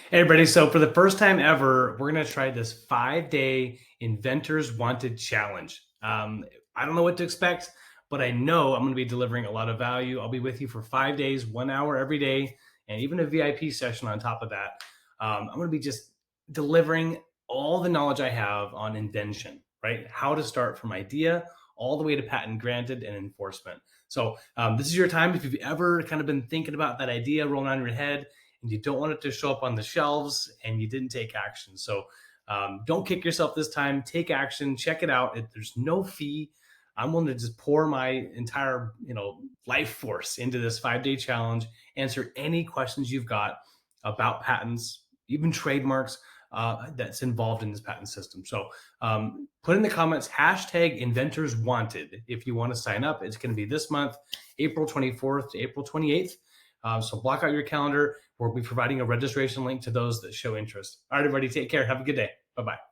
Hey everybody, so for the first time ever, we're going to try this 5-day Inventors Wanted Challenge. I don't know what to expect, but I know I'm going to be delivering a lot of value. I'll be with you for 5 days, 1 hour every day, and even a VIP session on top of that. I'm going to be just delivering all the knowledge I have on invention, right? How to start from idea all the way to patent granted and enforcement. So this is your time. If you've ever kind of been thinking about that idea rolling on your head, and you don't want it to show up on the shelves and you didn't take action. So don't kick yourself this time. Take action. Check it out. There's no fee. I'm willing to just pour my entire, life force into this 5-day challenge. Answer any questions you've got about patents, even trademarks that's involved in this patent system. So put in the comments hashtag Inventors Wanted if you want to sign up. It's going to be this month, April 24th to April 28th. So block out your calendar. We'll be providing a registration link to those that show interest. All right, everybody, take care. Have a good day. Bye-bye.